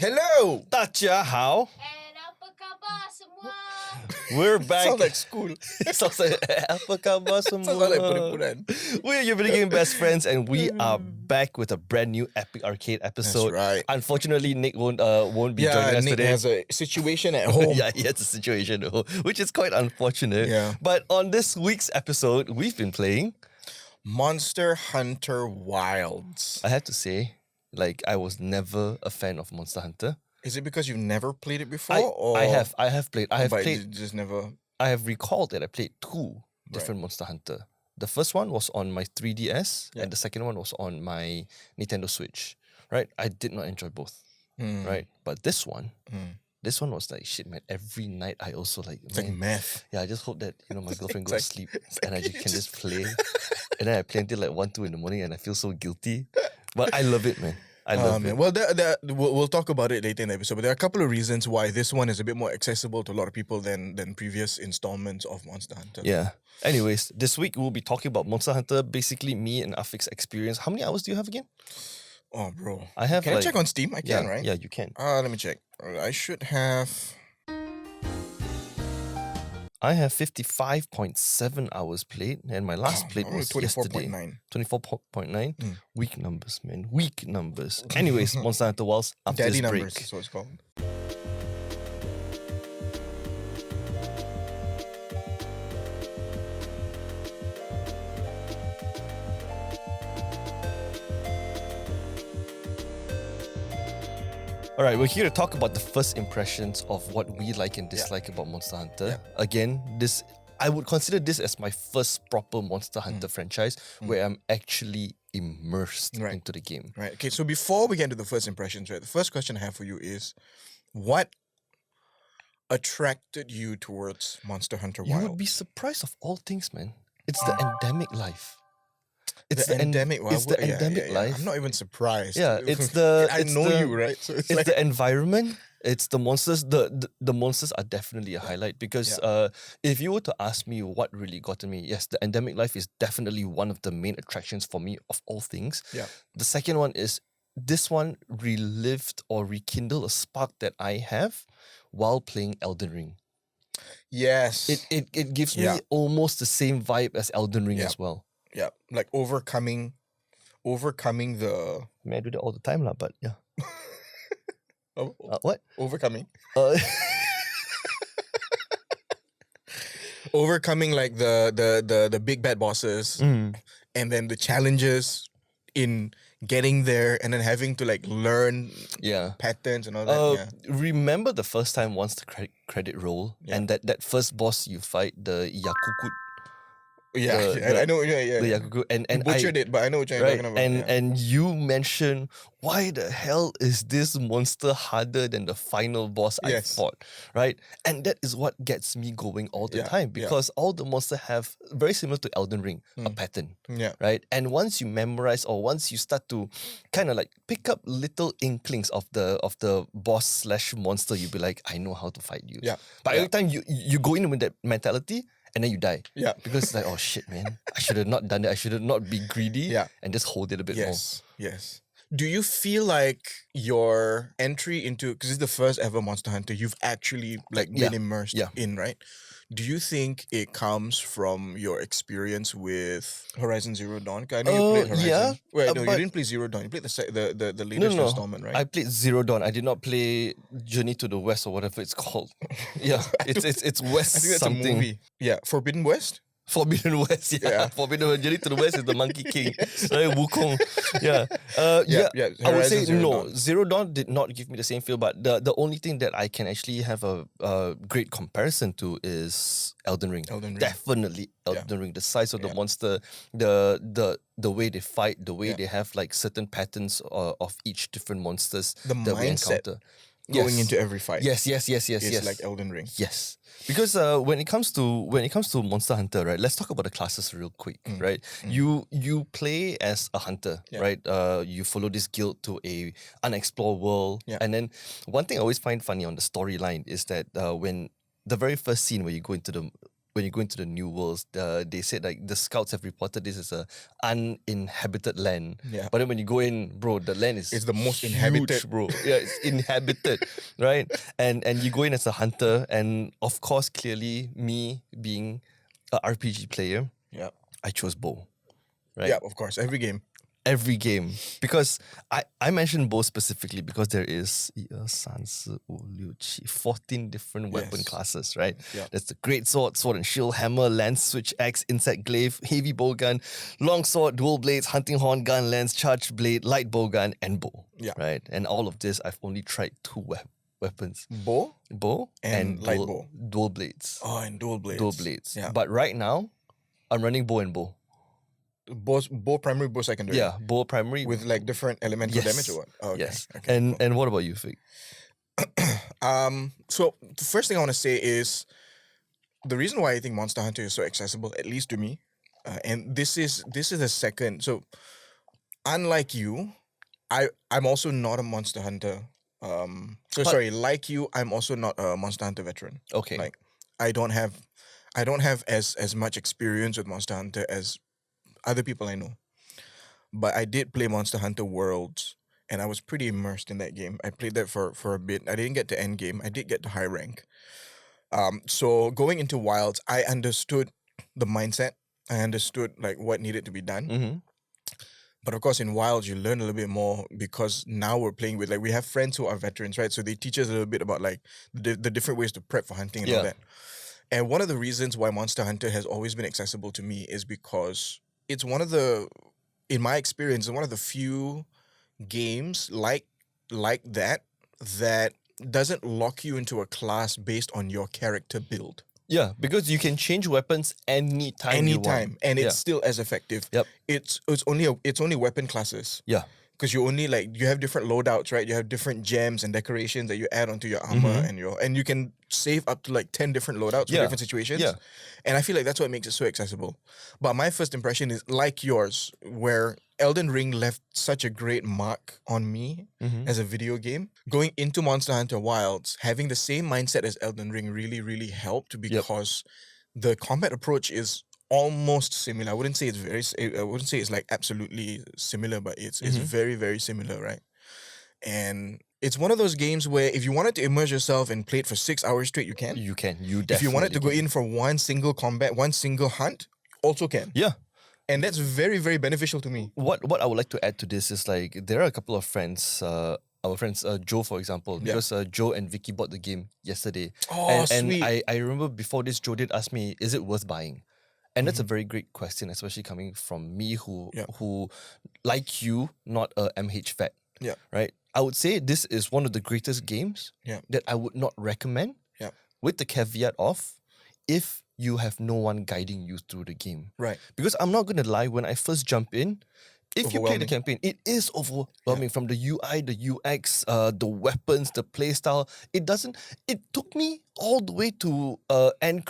Hello! 大家好 And apa khabar semua? We're back. Sounds like school. Sounds like apa khabar semua? Sounds like pura-puraan. We're your video game best friends, and we are back with a brand new Epic Arcade episode. That's right. Unfortunately, Nick won't be joining us Nick today. has a situation at home. Yeah, he has a situation, which is quite unfortunate. Yeah. But on this week's episode, we've been playing. Monster Hunter Wilds. I have to say, I was never a fan of Monster Hunter. Is it because you've never played it before? I have played. I have but played. you just never. I have recalled that I played two different Monster Hunter. The first one was on my 3DS, and the second one was on my Nintendo Switch. Right, I did not enjoy both. Right, but this one was like shit, man. Every night I also It's like meth. Yeah, I just hope that my girlfriend goes to sleep and I can just play, and then I play until like 1-2 in the morning, and I feel so guilty. But I love it, man. I love it. Well, we'll talk about it later in the episode, but there are a couple of reasons why this one is a bit more accessible to a lot of people than previous installments of Monster Hunter. Yeah. Anyways, this week we'll be talking about Monster Hunter, basically me and Afiq's experience. How many hours do you have again? Oh, bro. I have. Can I check on Steam? I can, right? Yeah, you can. Let me check. I should have. I have 55.7 hours played, and my last played was 24.9. yesterday. 24.9. Weak numbers, man. Weak numbers. Anyways, Monster Hunter Wilds after Daddy this break. numbers is what it's called. All right, we're here to talk about the first impressions of what we like and dislike about Monster Hunter. Again, I would consider this as my first proper Monster Hunter franchise where I'm actually immersed into the game. Right. Okay, so before we get into the first impressions, right, the first question I have for you is, what attracted you towards Monster Hunter You Wilds? would be surprised of all things, man. It's the endemic life. It's the endemic life. I'm not even surprised. Yeah, I know you, right? So it's the environment. It's the monsters. The monsters are definitely a highlight because if you were to ask me what really got to me, yes, the endemic life is definitely one of the main attractions for me of all things. Yeah. The second one is this one relived or rekindled a spark that I have while playing Elden Ring. Yes. It gives me almost the same vibe as Elden Ring as well. Yeah, like overcoming the. I mean, I do that all the time, lah. But yeah. What? Overcoming. Overcoming like the big bad bosses, and then the challenges in getting there, and then having to like learn patterns and all that. Remember the first time once the credit roll and that first boss you fight, the Yakukut. I know. The Yakuku, and you butchered it, but I know what you're talking about. And you mentioned, why the hell is this monster harder than the final boss I fought, right? And that is what gets me going all the time because all the monsters have, very similar to Elden Ring, a pattern, right? And once you memorize or once you start to kind of like pick up little inklings of the boss / monster, you'll be like, I know how to fight you. Yeah. But every time you go in with that mentality, and then you die. Yeah. Because it's like, oh shit, man. I should have not done that. I should have not be greedy and just hold it a bit more. Yes. Do you feel like your entry into, because it's the first ever Monster Hunter you've actually like been immersed in, right? Do you think it comes from your experience with Horizon Zero Dawn? I know you played Horizon. Yeah. Wait, no, you didn't play Zero Dawn. You played the latest installment, right? I played Zero Dawn. I did not play Journey to the West or whatever it's called. Yeah, it's West. I think that's something. a movie. Yeah, Forbidden West. Forbidden West, Forbidden West. Journey to the West is the Monkey King, right? Wukong. I would say no. Zero Dawn did not give me the same feel, but the only thing that I can actually have a great comparison to is Elden Ring. Definitely Elden Ring. The size of the monster, the way they fight, the way they have like certain patterns of each different monsters that we encounter. Going into every fight. Yes. It's like Elden Ring. Yes. Because when it comes to Monster Hunter, right? Let's talk about the classes real quick, right? You play as a hunter, right? You follow this guild to a unexplored world, and then one thing I always find funny on the storyline is that when the very first scene where you go into when you go into the new worlds, they said like the scouts have reported this as a uninhabited land. Yeah. But then when you go in, bro, the land is It's the most huge, inhabited. bro. Yeah, it's inhabited, right? And you go in as a hunter, and of course, clearly, me being a RPG player, Yeah. I chose bow. Right? Yeah, of course. Every game. Because I mentioned bow specifically because there is 14 different weapon classes, right? Yeah. There's the great sword, sword and shield, hammer, lance, switch, axe, insect glaive, heavy bow gun, long sword, dual blades, hunting horn, gun, lance, charged blade, light bow gun, and bow. Yeah. Right? And all of this, I've only tried two weapons. Bow and light bow. Dual blades. Oh, and dual blades. Dual blades. Yeah. But right now, I'm running bow and bow. Bow primary, bow secondary. Yeah, bow primary. With like different elemental damage or what? Oh, okay. Yes. Okay, and what about you, Fik? So the first thing I want to say is the reason why I think Monster Hunter is so accessible, at least to me, and this is the second. So unlike you, I'm also not a Monster Hunter. Like you, I'm also not a Monster Hunter veteran. Okay. Like I don't have as much experience with Monster Hunter as other people I know. But I did play Monster Hunter Worlds, and I was pretty immersed in that game. I played that for a bit. I didn't get to end game. I did get to high rank. So going into Wilds, I understood the mindset. I understood like what needed to be done. Mm-hmm. But of course, in Wilds, you learn a little bit more because now we're playing with, like, we have friends who are veterans, right? So they teach us a little bit about like the different ways to prep for hunting and all that. And one of the reasons why Monster Hunter has always been accessible to me is because it's one of the, in my experience, one of the few games like that doesn't lock you into a class based on your character build. Yeah, because you can change weapons anytime you want. And it's still as effective. Yep. It's only weapon classes. Yeah. Because you only you have different loadouts, right? You have different gems and decorations that you add onto your armor and you can save up to like 10 different loadouts for different situations. Yeah. And I feel like that's what makes it so accessible. But my first impression is like yours, where Elden Ring left such a great mark on me as a video game. Going into Monster Hunter Wilds, having the same mindset as Elden Ring really, really helped because the combat approach is almost similar. I wouldn't say it's like absolutely similar, but it's very, very similar, right? And it's one of those games where if you wanted to immerse yourself and play it for 6 hours straight, you can. You can. You definitely. If you wanted to go in for one single combat, one single hunt, also can. Yeah. And that's very, very beneficial to me. What I would like to add to this is like there are a couple of friends, our friends, Joe, for example, because Joe and Vicky bought the game yesterday. Oh, sweet. And I remember before this, Joe did ask me, is it worth buying? And that's a very great question, especially coming from me who like you, not a MH vet. Yeah. Right? I would say this is one of the greatest games that I would not recommend. Yeah. With the caveat of if you have no one guiding you through the game. Right. Because I'm not gonna lie, when I first jump in, if you play the campaign, it is overwhelming from the UI, the UX, the weapons, the playstyle. It took me all the way to end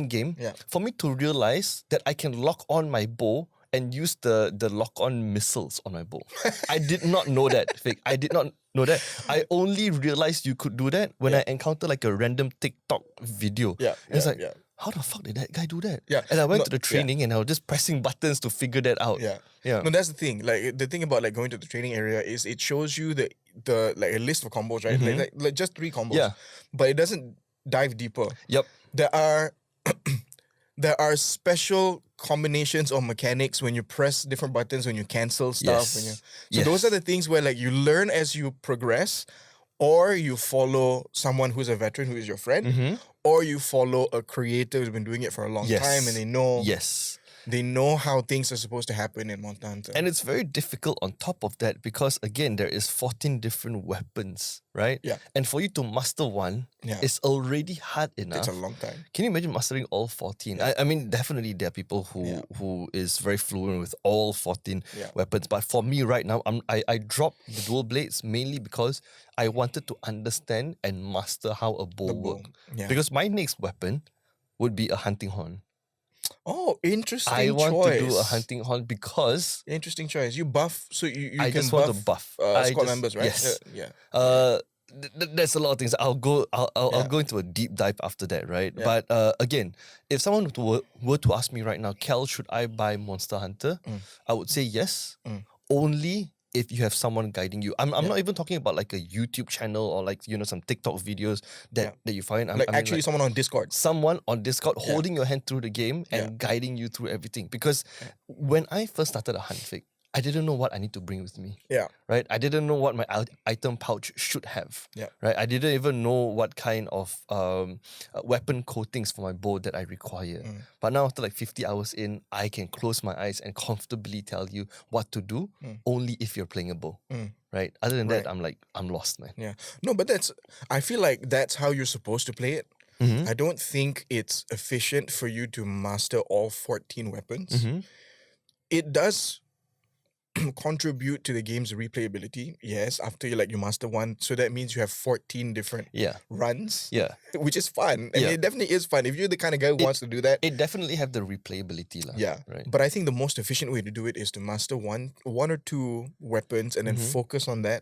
game for me to realize that I can lock on my bow and use the lock-on missiles on my bow. I did not know that, Fik. I did not know that. I only realized you could do that when I encountered like a random TikTok video. It's like, how the fuck did that guy do that? Yeah. And I went to the training and I was just pressing buttons to figure that out. Yeah. No, that's the thing. Like the thing about like going to the training area is it shows you the like a list of combos, right? Like just 3 combos. Yeah. But it doesn't dive deeper. Yep. There are special combinations or mechanics when you press different buttons, when you cancel stuff. So those are the things where like you learn as you progress, or you follow someone who's a veteran who is your friend, or you follow a creator who's been doing it for a long time and they know how things are supposed to happen in Monster Hunter. And it's very difficult on top of that because again, there is 14 different weapons, right? Yeah. And for you to master one, it's already hard enough. It's a long time. Can you imagine mastering all 14? I mean, definitely there are people who is very fluent with all 14 weapons. But for me right now, I dropped the dual blades mainly because I wanted to understand and master how a bow works. Yeah. Because my next weapon would be a hunting horn. Oh, interesting choice. I want to do a hunting horn because... Interesting choice. You buff, so you I can just want to buff. squad members, right? Yes. Yeah. there's a lot of things. I'll go into a deep dive after that, right? Yeah. But again, if someone were to ask me right now, Kel, should I buy Monster Hunter? I would say yes. Only if you have someone guiding you. I'm not even talking about like a YouTube channel or like some TikTok videos that you find. Like someone on Discord. Someone on Discord holding your hand through the game and guiding you through everything. Because when I first started a hunt, Fig, I didn't know what I need to bring with me. Yeah. Right? I didn't know what my item pouch should have. Yeah. Right? I didn't even know what kind of weapon coatings for my bow that I require. But now after like 50 hours in, I can close my eyes and comfortably tell you what to do only if you're playing a bow. Right? Other than that, I'm lost, man. Yeah. No, but I feel like that's how you're supposed to play it. I don't think it's efficient for you to master all 14 weapons. It does contribute to the game's replayability. Yes, after you master one, so that means you have 14 different runs. Yeah. Which is fun. And it definitely is fun. If you're the kind of guy who wants to do that. It definitely have the replayability. Yeah. Right. But I think the most efficient way to do it is to master one or two weapons and then focus on that.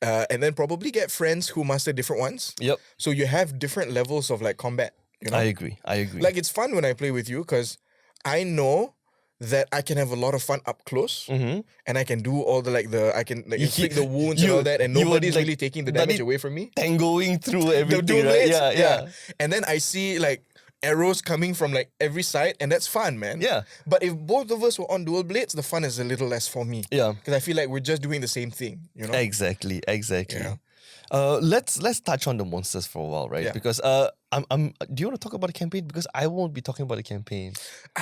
And then probably get friends who master different ones. Yep. So you have different levels of like combat. I agree. Like it's fun when I play with you because I know that I can have a lot of fun up close, and I can do all the I can inflict the wounds and all that, and nobody's really taking the damage away from me. Tangoing through everything, the right? Yeah. And then I see arrows coming from every side, and that's fun, man. Yeah. But if both of us were on dual blades, the fun is a little less for me. Yeah. Because I feel like we're just doing the same thing, Exactly. Yeah. Let's touch on the monsters for a while, right? Yeah. Because do you want to talk about the campaign? Because I won't be talking about the campaign.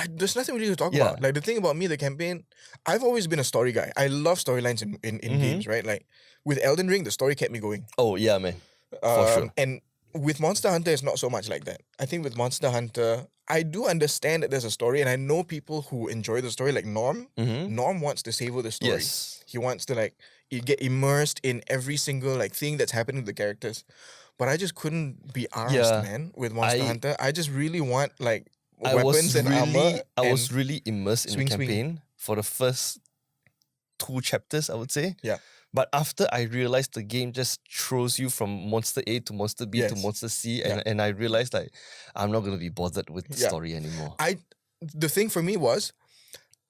There's nothing really to talk about. Like the thing about me, the campaign, I've always been a story guy. I love storylines in games, right? Like with Elden Ring, the story kept me going. Oh yeah, man. For sure. And with Monster Hunter, it's not so much like that. I think with Monster Hunter, I do understand that there's a story, and I know people who enjoy the story, like Norm. Norm wants to savor the story. Yes. He wants to get immersed in every single thing that's happening to the characters. But I just couldn't be arsed, man, with Monster Hunter. I just really want weapons and armor. I was really immersed in the swing. campaign for the first 2 chapters, I would say. Yeah. But after I realized the game just throws you from monster A to monster B to monster C, and I realized I'm not going to be bothered with the story anymore. The thing for me was,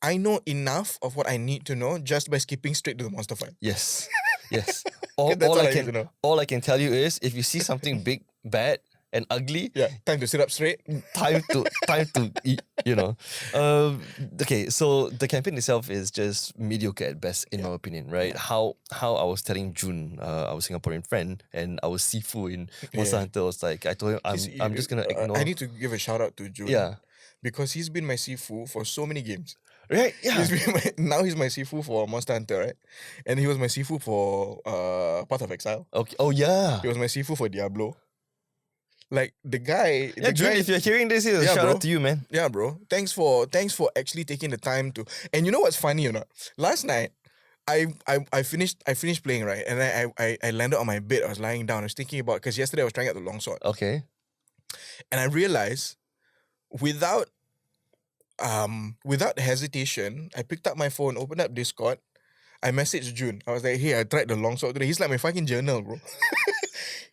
I know enough of what I need to know just by skipping straight to the monster fight. Yes. Yes. That's all I need to know. All I can tell you is if you see something big, bad, and ugly, time to sit up straight. Time to okay, so the campaign itself is just mediocre at best, in my opinion, right? How I was telling Jun, our Singaporean friend, and our Sifu in Monster Hunter was like, I told him I'm just gonna ignore. I need to give a shout out to Jun. Yeah. Because he's been my Sifu for so many games. Right? Yeah. Now he's my Sifu for Monster Hunter, right? And he was my Sifu for Path of Exile. Okay. Oh yeah. He was my Sifu for Diablo. Like the guy. Yeah, Jun, if you're hearing this, here's a shout out to you, man. Yeah, bro. Thanks for actually taking the time to. And you know what's funny or not? Last night, I finished playing, right, and I landed on my bed. I was lying down. I was thinking about, because yesterday I was trying out the longsword. Okay. And I realized, without hesitation, I picked up my phone, opened up Discord. I messaged Jun. I was like, hey, I tried the longsword today. He's like my fucking journal, bro.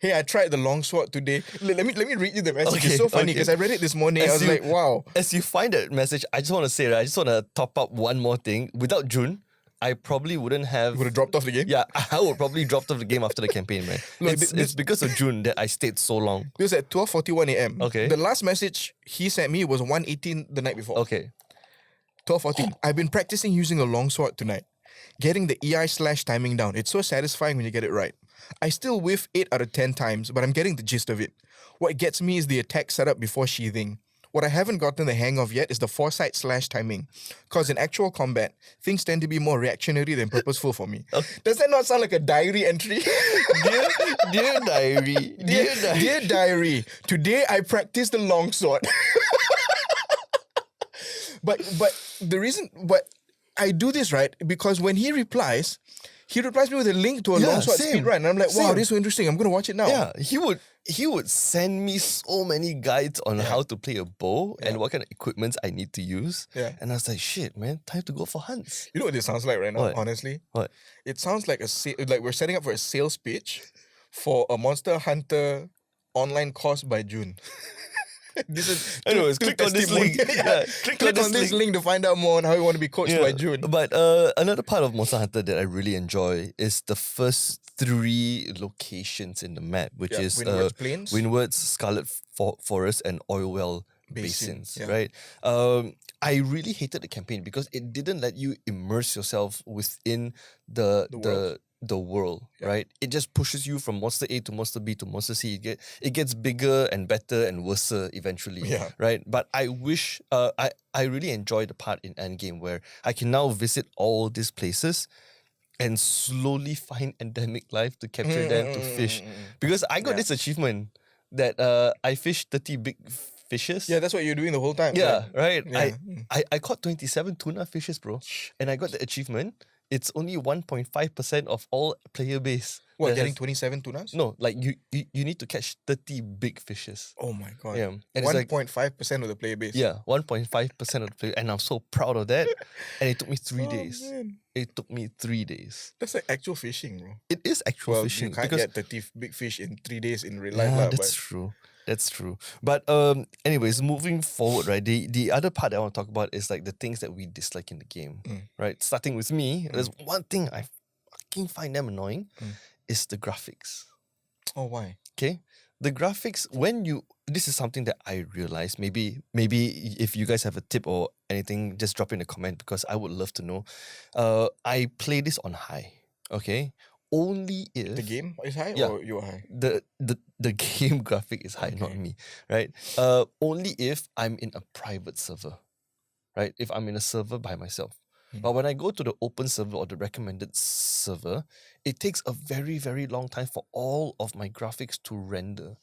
Hey, I tried the longsword today. Let me read you the message. Okay, it's so funny because I read it this morning. I was like, wow. As you find that message, I just want to say, right, I just want to top up one more thing. Without Jun, I probably wouldn't have... Would have dropped off the game? Yeah, I would probably dropped off the game after the campaign, man. Look, it's because of Jun that I stayed so long. It was at 12:41 a.m. Okay. The last message he sent me was 1:18 the night before. Okay. 12:14. I've been practicing using a longsword tonight. Getting the EI/timing down. It's so satisfying when you get it right. I still whiff 8 out of 10 times, but I'm getting the gist of it. What gets me is the attack setup before sheathing. What I haven't gotten the hang of yet is the foresight/timing. Because in actual combat, things tend to be more reactionary than purposeful for me. Does that not sound like a diary entry? Dear diary. Dear diary. Today I practiced the longsword. But I do this, right, because when he replies me with a link to a longsword speedrun. And I'm like, wow, this is so interesting. I'm going to watch it now. Yeah, he would send me so many guides on how to play a bow and what kind of equipment I need to use. Yeah. And I was like, shit, man, time to go for hunts. You know what this sounds like right now, What? honestly? What? It sounds like like we're setting up for a sales pitch for a Monster Hunter online course by Jun. This is Anyways, click on this link. Yeah. Click on this link to find out more on how you want to be coached by Jun. But another part of Monster Hunter that I really enjoy is the first 3 locations in the map, which is Windward's Plains, Windward's Scarlet Forest, and Oilwell Basins, yeah. right? I really hated the campaign because it didn't let you immerse yourself within the world, right? It just pushes you from monster A to monster B to monster C. It gets bigger and better and worse eventually, right? But I wish I really enjoy the part in Endgame where I can now visit all these places and slowly find endemic life to capture them to fish. Because I got this achievement that I fished 30 big fishes. Yeah, that's what you're doing the whole time. Yeah, right. Yeah. I caught 27 tuna fishes, bro. And I got the achievement. It's only 1.5% of all player base. What, getting 27 tunas? No, like you need to catch 30 big fishes. Oh my god. Yeah. And 1.5% of the player base. Yeah, 1.5% of the player. And I'm so proud of that. And it took me 3 days. Man. It took me 3 days. That's like actual fishing, bro. It is actual fishing. You can't get 30 big fish in 3 days in real life. Yeah, that's true. That's true. But anyways, moving forward, right? The other part that I want to talk about is like the things that we dislike in the game, right? Starting with me, there's one thing I fucking find them annoying is the graphics. Oh, why? Okay, the graphics this is something that I realized. Maybe if you guys have a tip or anything, just drop in a comment because I would love to know. I play this on high. Okay. Only if the game is high or you are high? The game graphic is high, not me, right? Only if I'm in a private server, right? If I'm in a server by myself. But when I go to the open server or the recommended server, it takes a very, very long time for all of my graphics to render.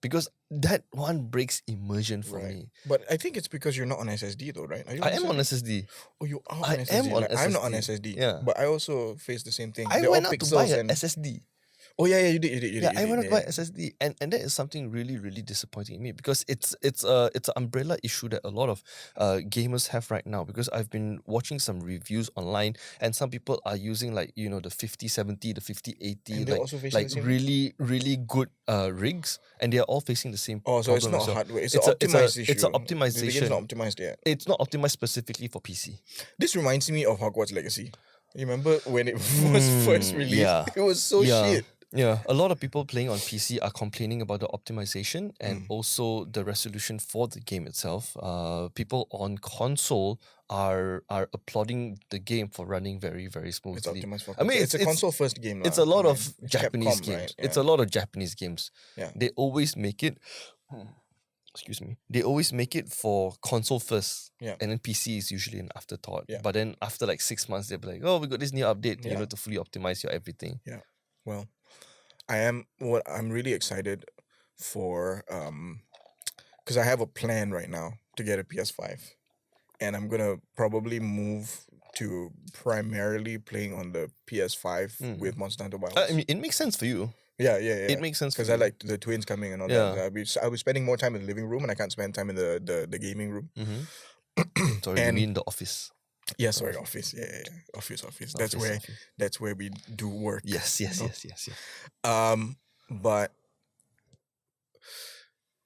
Because that one breaks immersion for me. But I think it's because you're not on SSD though, right? I am on SSD. Oh, you are on I SSD. am on SSD. I'm not on SSD. Yeah. But I also face the same thing. I They're went all out to buy pixels an SSD. Oh yeah, you did. I went to buy SSD, and that is something really, really disappointing in me because it's an umbrella issue that a lot of gamers have right now. Because I've been watching some reviews online, and some people are using like the 5070, the 5080, like really, really good rigs, and they are all facing the same. Oh, so it's not hardware; it's an optimized issue. It's an optimization. The game's not optimized yet. It's not optimized specifically for PC. This reminds me of Hogwarts Legacy. You remember when it was first released? Yeah. It was so shit. Yeah, a lot of people playing on PC are complaining about the optimization and also the resolution for the game itself. People on console are applauding the game for running very, very smoothly. It's optimized for console. It's a console first game. It's a lot of Japanese games. Right? Yeah. It's a lot of Japanese games. Yeah. They always make it. Excuse me. They always make it for console first, and then PC is usually an afterthought. Yeah. But then after like 6 months, they'll be like, "Oh, we got this new update, to fully optimize your everything." Yeah. Well, I'm really excited for because I have a plan right now to get a PS5, and I'm gonna probably move to primarily playing on the PS5 with Monster Hunter Wilds. I mean, it makes sense for you. Yeah. It makes sense because I like the twins coming and all that. I'll be spending more time in the living room, and I can't spend time in the gaming room. Sorry, you mean the office? Yeah, sorry, office. Yeah. Office. That's where we do work. Yes. But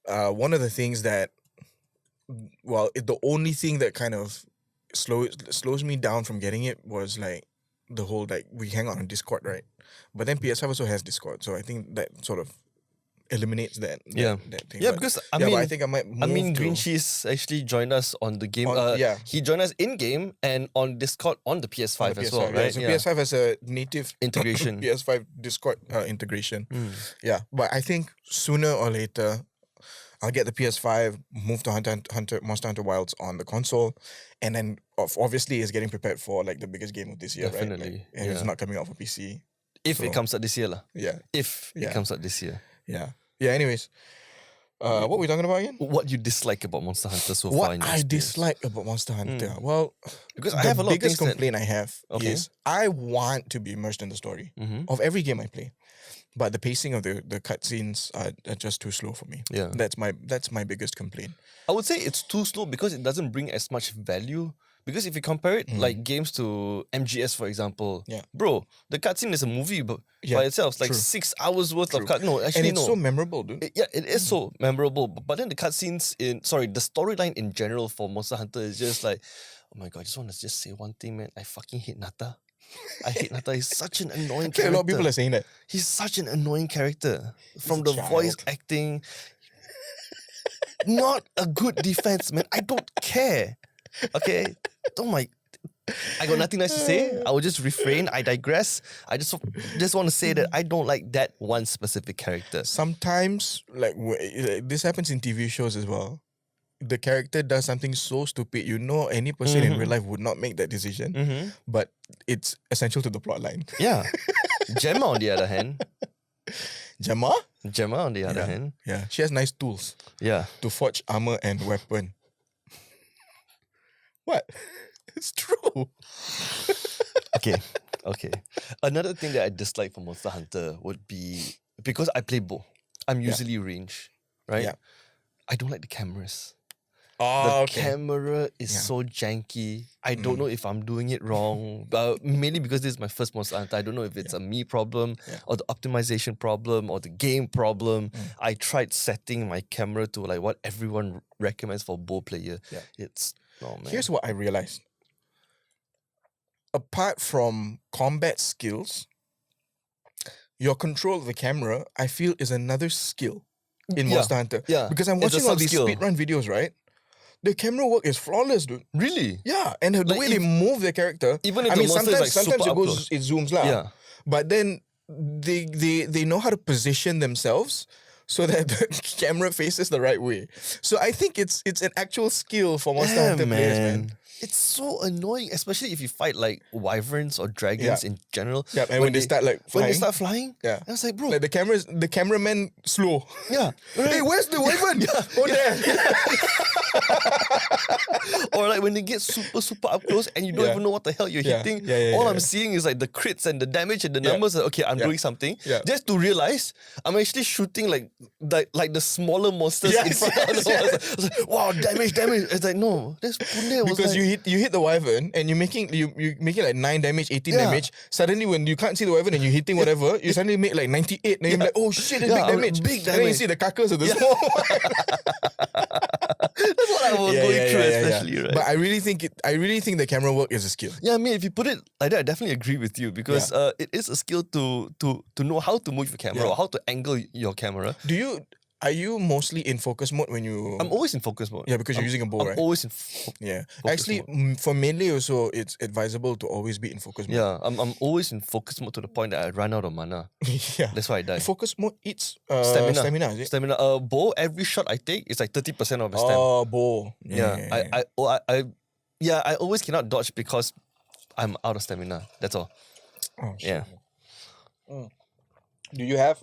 one of the things that, the only thing that kind of slows me down from getting it was like the whole like we hang out on Discord, right? But then PS5 also has Discord, so I think that sort of eliminates that thing. Yeah, but, because but I think I might move Green Cheese actually joined us on the game. He joined us in game and on Discord on the PS5 as well, right? So PS5 has a native integration. PS5 Discord integration. Yeah, but I think sooner or later I'll get the PS5, move to Monster Hunter Wilds on the console, and then obviously it's getting prepared for like the biggest game of this year, Definitely, right? Like, and it's not coming out for PC. If it comes out this year, lah. Yeah. If it comes out this year. Yeah. Yeah. Anyways, what were we talking about again? What you dislike about Monster Hunter so far? What I dislike about Monster Hunter? Well, because I have a lot of things. The biggest complaint I have is I want to be immersed in the story of every game I play, but the pacing of the cutscenes are just too slow for me. Yeah, that's my biggest complaint. I would say it's too slow because it doesn't bring as much value Because if you compare it like games to MGS, for example, bro, the cutscene is a movie by itself. It's like 6 hours worth of cut. No, actually, and it's so memorable, dude. It is so memorable. But then the cutscenes the storyline in general for Monster Hunter is just like, oh my god, I just want to just say one thing, man. I fucking hate Nata. I hate Nata. He's such an annoying character. A lot of people are saying that. He's such an annoying character. From the voice acting. Not a good defense, man. I don't care. Okay? I got nothing nice to say. I will just refrain. I digress. I just want to say that I don't like that one specific character. Sometimes, like, this happens in TV shows as well. The character does something so stupid, any person in real life would not make that decision, but it's essential to the plot line. Yeah. Gemma, on the other hand. Gemma, on the other hand. Yeah. She has nice tools. Yeah. To forge armor and weapon. What? It's true. Okay. Another thing that I dislike for Monster Hunter would be, because I play bow, I'm usually range, right? Yeah. I don't like the cameras. Oh, the camera is so janky. I don't know if I'm doing it wrong. Mainly because this is my first Monster Hunter. I don't know if it's a me problem or the optimization problem or the game problem. I tried setting my camera to like what everyone recommends for bow player. It's man. Here's what I realized. Apart from combat skills, your control of the camera, I feel, is another skill in Monster Hunter. Yeah. Because I'm watching all these speedrun videos, right? The camera work is flawless, dude. Really? Yeah, and the way they move the character. Even if the monster is like sometimes super it zooms lah. Yeah. But then they know how to position themselves so that the camera faces the right way. So I think it's an actual skill for Monster Hunter players, man. It's so annoying, especially if you fight like wyverns or dragons in general. Yeah, and when they start like flying. When they start flying, I was like, bro. Like the cameraman slow. Yeah. Right. Hey, where's the wyvern? There. Or like when they get super up close and you don't even know what the hell you're hitting. All I'm seeing is like the crits and the damage and the numbers. Like, okay, I'm doing something. Just to realize I'm actually shooting like the smaller monsters in front of the monster. I was like, wow, damage. It's like, no, that's because you hit the wyvern and you making like 9 damage, 18 damage. Suddenly when you can't see the wyvern and you're hitting whatever, you suddenly make like 98. And you're like, oh shit, it's big damage. Big damage. And then you see the carcass of the small one. That's what I was going through, especially, right? But I really think the camera work is a skill. Yeah, I mean, if you put it like that, I definitely agree with you because it is a skill to know how to move your camera or how to angle your camera. Are you mostly in focus mode when you... I'm always in focus mode. Yeah, because you're using a bow, right? I'm always in Actually, for melee also, it's advisable to always be in focus mode. Yeah, I'm always in focus mode to the point that I run out of mana. That's why I die. Focus mode eats stamina, is it? Stamina. Bow, every shot I take is like 30% of my stamina. Oh, bow. I always cannot dodge because I'm out of stamina. That's all. Oh, shit. Yeah. Do you have...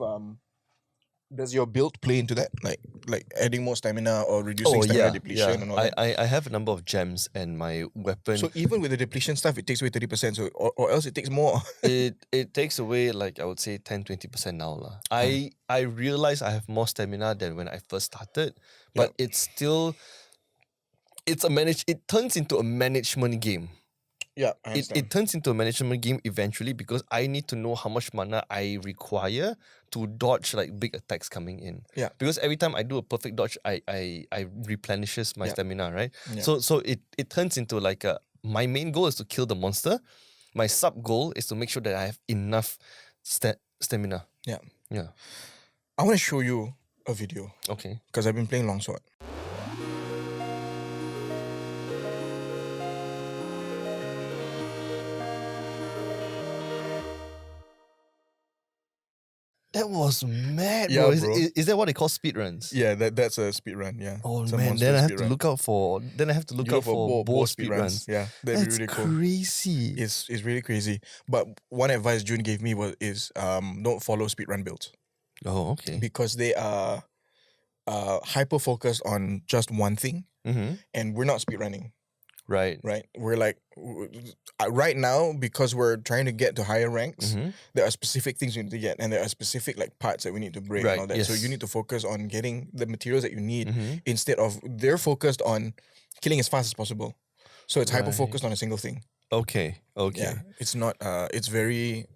Does your build play into that? Like adding more stamina or reducing stamina depletion and all that? I have a number of gems and my weapon. So even with the depletion stuff, it takes away 30%, so or else it takes more. it takes away like I would say 10-20% now. I realize I have more stamina than when I first started, but it's still it turns into a management game. Yeah, I understand. It turns into a management game eventually because I need to know how much mana I require to dodge like big attacks coming in. Yeah. Because every time I do a perfect dodge, I replenishes my stamina, right? Yeah. So it turns into like my main goal is to kill the monster. My sub goal is to make sure that I have enough stamina. Yeah. Yeah. I want to show you a video. Okay. Because I've been playing longsword. That was mad, Yeah, bro. bro. Is that what they call speedruns? Yeah, that's a speed run. Yeah. Oh It's a man, monster then I have speed to run. look out for. Then I have to look out for bow speedruns. Yeah, that'd That's be really cool. crazy. It's really crazy. But one advice Jun gave me is don't follow speedrun builds. Oh, okay. Because they are hyper focused on just one thing, and we're not speedrunning. Right. We're like right now, because we're trying to get to higher ranks. There are specific things we need to get, and there are specific like parts that we need to break and all that. So you need to focus on getting the materials that you need instead of they're focused on killing as fast as possible. So it's hyper-focused on a single thing. Okay. Yeah. It's not, it's very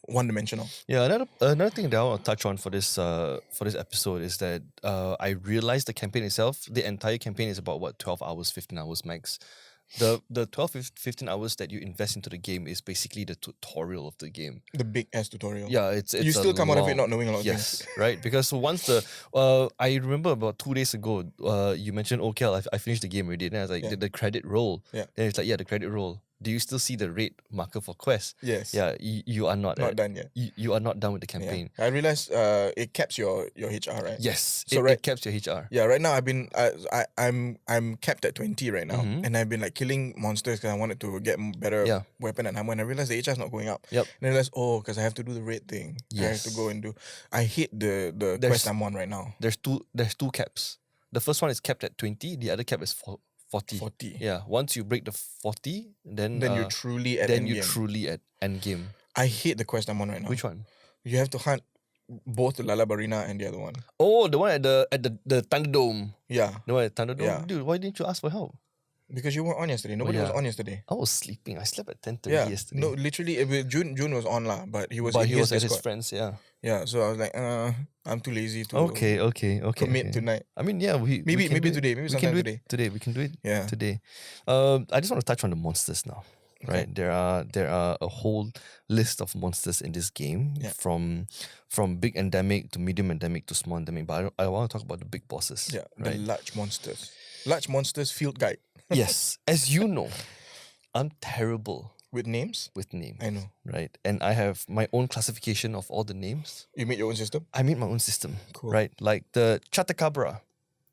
one-dimensional. Yeah, another thing that I want to touch on for this episode is that I realized the campaign itself, the entire campaign is about 12 hours, 15 hours max. The 12, 15 hours that you invest into the game is basically the tutorial of the game. The big ass tutorial. Yeah, it's you still come out of it not knowing a lot of things. Yes, right? Because once I remember about 2 days ago, you mentioned, oh, Kel, I finished the game already. And I was like, the credit roll. Yeah. Then it's like, the credit roll. Do you still see the rate marker for quest? Yes. Yeah, you are not done yet. You are not done with the campaign. Yeah. I realized it caps your HR, right? Yes. So it caps your HR. Yeah, right now I'm capped at 20 right now. And I've been like killing monsters because I wanted to get better weapon and ammo, and I realized the HR is not going up. Yep. And I realized, because I have to do the raid thing. Yes. I have to go and do. I hate the quest I'm on right now. There's two caps. The first one is capped at 20, the other cap is 40. 40. Yeah. Once you break the 40, then you're truly at endgame. I hate the quest I'm on right now. Which one? You have to hunt both the Lala Barina and the other one. Oh, the one at the Thunderdome. Yeah. The one at Thunderdome? Yeah. Dude, why didn't you ask for help? Because you weren't on yesterday. Nobody was on yesterday. I was sleeping. I slept at 10:30 yesterday. No, literally, Jun was on lah, but he was at his his friends, yeah. Yeah, so I was like, I'm too lazy to okay. commit tonight. I mean, yeah, maybe today, maybe sometime today. Today we can do it. Yeah. Today. I just want to touch on the monsters now. Right, there are a whole list of monsters in this game, from big endemic to medium endemic to small endemic. But I want to talk about the big bosses. Yeah, right? the large monsters. Large monsters field guide. Yes, as you know, I'm terrible with names. I know, right? And I have my own classification of all the names. You made your own system. I made my own system. Cool. Right, like the Chatacabra,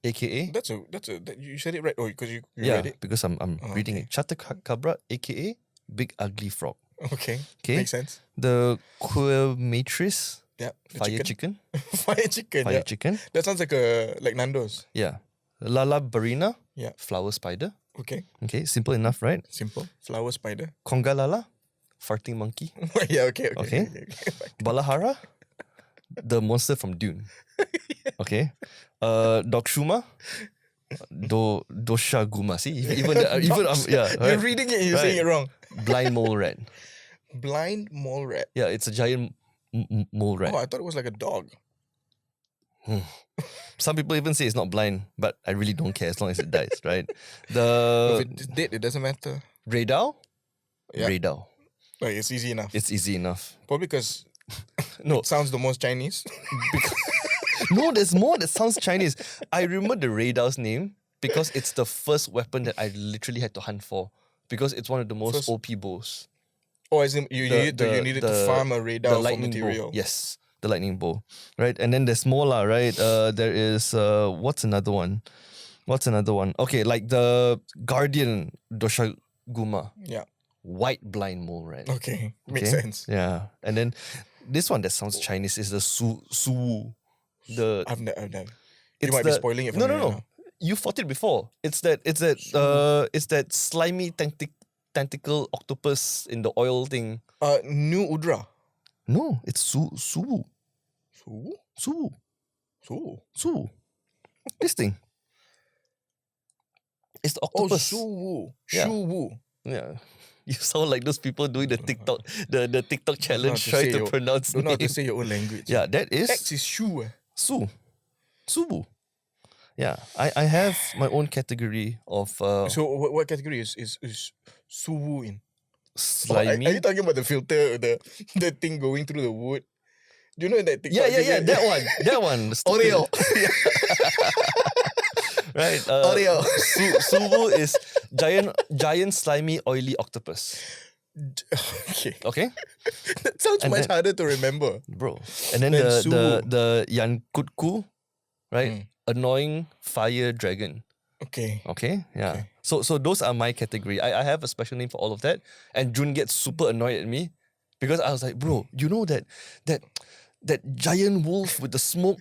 aka. That's you said it right. Oh, because you read it. Because I'm reading it. Chatacabra, aka Big Ugly Frog. Okay. Makes sense. The Quilmatris. Yeah. Fire chicken. Fire chicken. That sounds like Nando's. Yeah. Lala Barina. Yeah. Flower spider. Okay. Simple enough, right? Simple. Flower spider. Conga Lala. Farting monkey. Yeah, okay. Balahara. The monster from Dune. Okay. Dokshuma. Doshaguma. See, even You're reading it, you're saying it wrong. Blind mole rat. Blind mole rat. Yeah, it's a giant mole rat. Oh, I thought it was like a dog. Some people even say it's not blind, but I really don't care as long as it dies, right? If it's dead, it doesn't matter. Radao? Yeah. Radao. Like, it's easy enough. It's easy enough. Probably because no, it sounds the most Chinese. No, there's more that sounds Chinese. I remember the Radao's name because it's the first weapon that I literally had to hunt for, because it's one of the most OP bows. Oh, as in you needed to farm a Radao for material. Bow. Yes, the lightning bow. Right, and then there's more lah, right? There is what's another one? Okay, like the Guardian Doshaguma. Yeah. White blind mole rat. Okay, makes sense. Yeah, and then this one that sounds Chinese is the Suwu. I've never. You might be spoiling it for me. No. You fought it before. It's that slimy tentacle octopus in the oil thing. New Udra. No, it's Suwu. Suwu. This thing. It's the octopus. Suwu. Yeah. Shuwu. Yeah. You sound like those people doing the TikTok, the TikTok challenge trying to pronounce names. Don't know how to names. say your own language. Yeah, that is X is Shu. Suwu. Yeah, I have my own category of. So what category is Suwu in? Slimy. Are you talking about the filter, the thing going through the wood? Do you know that TikTok? Yeah, that one. Oreo. Right. Oreo. Suwu is giant slimy oily octopus. Okay. That sounds much harder to remember, bro. And then the Yankutku, right? Annoying fire dragon. Okay. Yeah. Okay. So those are my category. I have a special name for all of that. And Jun gets super annoyed at me because I was like, bro, you know that giant wolf with the smoke.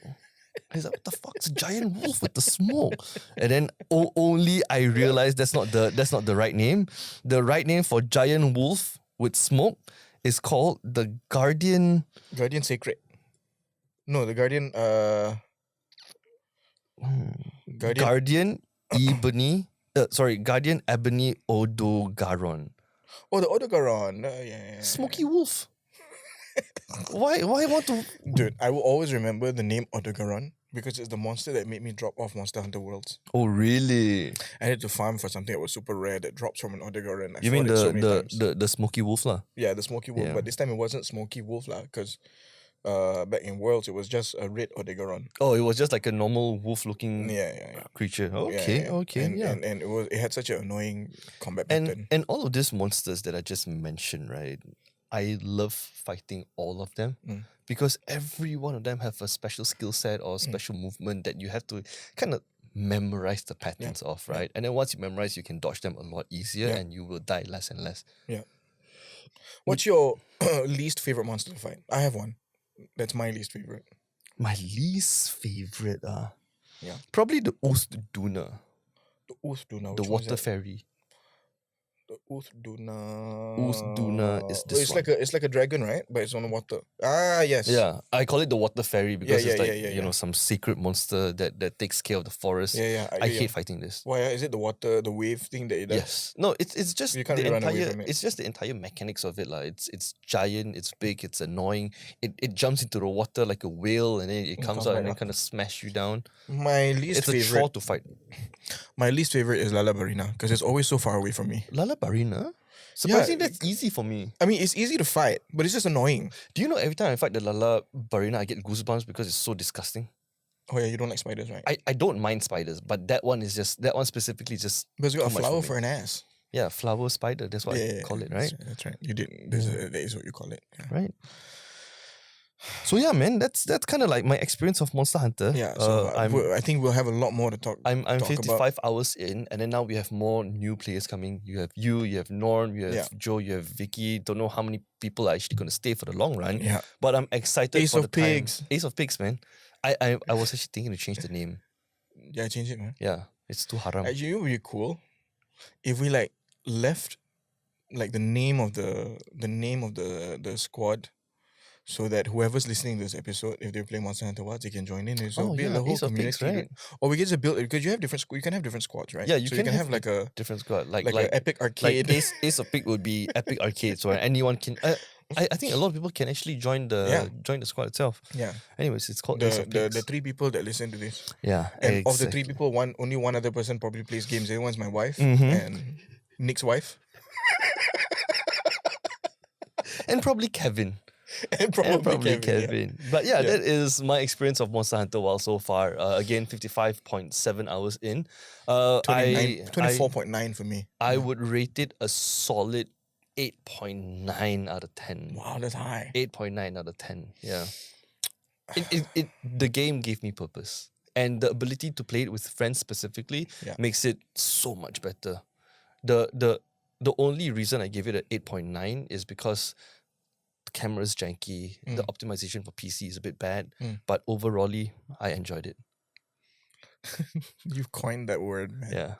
He's like, what the fuck's a giant wolf with the smoke? And then only I realized that's not the right name. The right name for giant wolf with smoke is called the Guardian. Guardian Sacred. No, the Guardian. Guardian Ebony Guardian Ebony Odogaron. Oh, the Odogaron. Yeah. Smoky Wolf. Why want to... Dude, I will always remember the name Odogaron because it's the monster that made me drop off Monster Hunter Worlds. Oh, really? I had to farm for something that was super rare that drops from an Odogaron. You mean the Smoky Wolf lah? Yeah, the Smoky Wolf. Yeah. But this time it wasn't Smoky Wolf lah because back in Worlds it was just a red Odogaron. Oh, it was just like a normal wolf-looking Yeah. creature. Okay. And it had such an annoying combat pattern. And all of these monsters that I just mentioned, right? I love fighting all of them because every one of them have a special skill set or special movement that you have to kind of memorize the patterns of, right? And then once you memorize, you can dodge them a lot easier and you will die less and less. Yeah. What's your least favorite monster to fight? I have one. That's my least favorite. My least favorite, yeah, probably the Oostduna. The Oostduna. The water fairy. The Oostduna. Oostduna is this one. It's like a dragon, right? But it's on the water. Ah, yes. Yeah, I call it the water fairy because it's like some secret monster that takes care of the forest. I hate fighting this. Why? Is it the water, the wave thing that it does? Yes. No, it's just you can't really run away from it. It's just the entire mechanics of it. It's giant, it's big, it's annoying. It jumps into the water like a whale and then it comes out and then kind of smash you down. My least favorite. It's a chore to fight. My least favorite is Lalabarina because it's always so far away from me. Lalabarina? Surprisingly, that's easy for me. I mean, it's easy to fight, but it's just annoying. Do you know every time I fight the Lalabarina, I get goosebumps because it's so disgusting? Oh yeah, you don't like spiders, right? I don't mind spiders, but that one specifically just... Because you got a flower for an ass. Yeah, flower spider, that's what I call it, right? That's right. You did. That is what you call it. Yeah. Right. So yeah, man, that's kind of like my experience of Monster Hunter. Yeah, so I think we'll have a lot more to talk. I'm talk 55 about. hours in, and then now we have more new players coming. You have Norm, you have Joe, you have Vicky. Don't know how many people are actually going to stay for the long run. Yeah, but I'm excited Ace for of the Pigs. Ace of Pigs, man. I was actually thinking to change the name. Yeah, change it, man. Yeah, it's too haram. Actually, it would be cool if we left the name of the squad. So that whoever's listening to this episode, if they play Monster Hunter Wilds, they can join in. So build the whole community, Pigs, right? Or we can just build it because you have you can have different squads, right? Yeah, you can have like a different squad, like an epic arcade. Like Ace of Pig would be epic arcade, so anyone can. I think a lot of people can actually join the squad itself. Yeah. Anyways, it's called Ace of Pigs. The 3 people that listen to this. Yeah. And of the 3 people, only one other person probably plays games. The other one's my wife and Nick's wife. And probably Kevin. And probably Kevin. Yeah. But that is my experience of Monster Hunter Wild so far. Again, 55.7 hours in. 24.9 for me. I would rate it a solid 8.9 out of 10. Wow, that's high. 8.9 out of 10. Yeah. The game gave me purpose. And the ability to play it with friends specifically makes it so much better. The only reason I give it an 8.9 is because the camera's janky, the optimization for PC is a bit bad, but overall, I enjoyed it. You've coined that word, man. Yeah.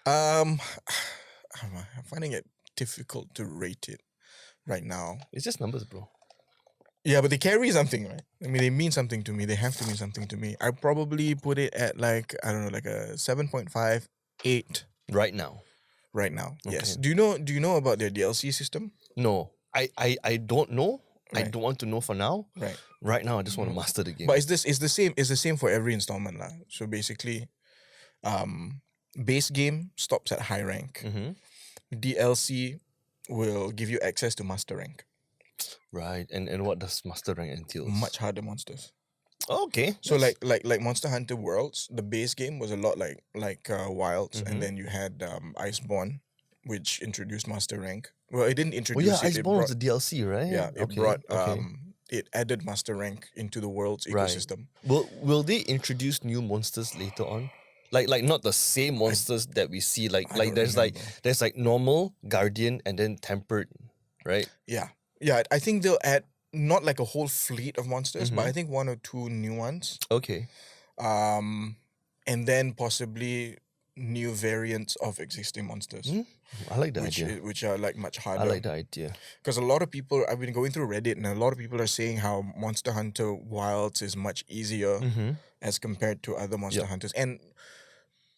I'm finding it difficult to rate it right now. It's just numbers, bro. Yeah, but they carry something, right? I mean, they mean something to me. They have to mean something to me. I probably put it at a 7.5, 8. Right now. Okay. Yes. Do you know about their DLC system? No. I don't know. Right. I don't want to know for now. Right. Right now, I just want to master the game. But it's the same for every installment lah. So basically, base game stops at high rank. DLC will give you access to master rank. Right. And what does master rank entail? Much harder monsters. Okay. So like Monster Hunter Worlds, the base game was a lot like Wilds, and then you had Iceborne, which introduced master rank. Well, it didn't introduce it. Iceborne was the DLC, right? Yeah, it brought it added master rank into the Worlds ecosystem. Will they introduce new monsters later on? Like not the same monsters that we see. There's normal, guardian, and then tempered, right? Yeah. I think they'll add not like a whole fleet of monsters, but I think 1 or 2 new ones. Okay. And then possibly new variants of existing monsters. I like the idea. Which are much harder. I like the idea. Because a lot of people, I've been going through Reddit, and a lot of people are saying how Monster Hunter Wilds is much easier as compared to other Monster Hunters. And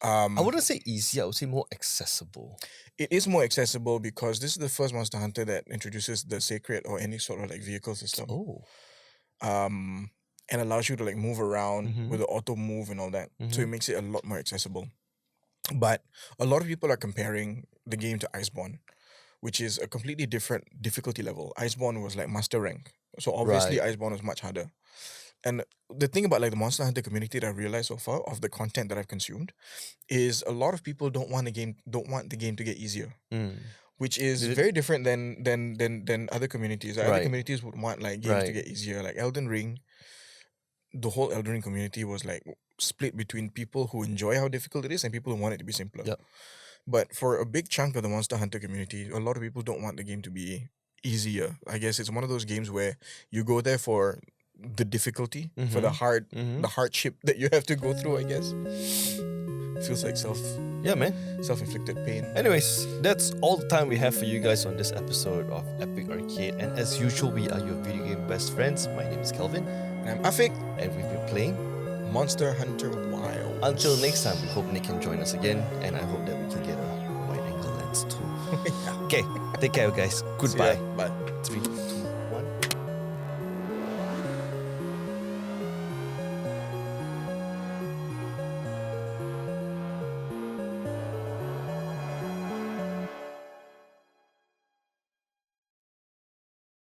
I wouldn't say easy, I would say more accessible. It is more accessible because this is the first Monster Hunter that introduces the sacred or any sort of like vehicle system. And allows you to like move around with the auto move and all that. So it makes it a lot more accessible. But a lot of people are comparing the game to Iceborne, which is a completely different difficulty level. Iceborne was like master rank. So obviously Iceborne was much harder. And the thing about like the Monster Hunter community that I've realized so far of the content that I've consumed is a lot of people don't want the game to get easier. Which is very different than other communities. Other communities would want like games to get easier. Like Elden Ring, the whole Elden Ring community was like split between people who enjoy how difficult it is and people who want it to be simpler. But for a big chunk of the Monster Hunter community, a lot of people don't want the game to be easier. I guess it's one of those games where you go there for the difficulty, for the hardship that you have to go through, I guess. Feels like self-inflicted pain. Anyways, that's all the time we have for you guys on this episode of Epic Arcade. And as usual, we are your video game best friends. My name is Kelvin. And I'm Afiq. And we've been playing Monster Hunter Wild. Until next time, we hope Nick can join us again. And I hope that we can get a wide angle lens too. Okay, take care guys. Goodbye. Bye. 3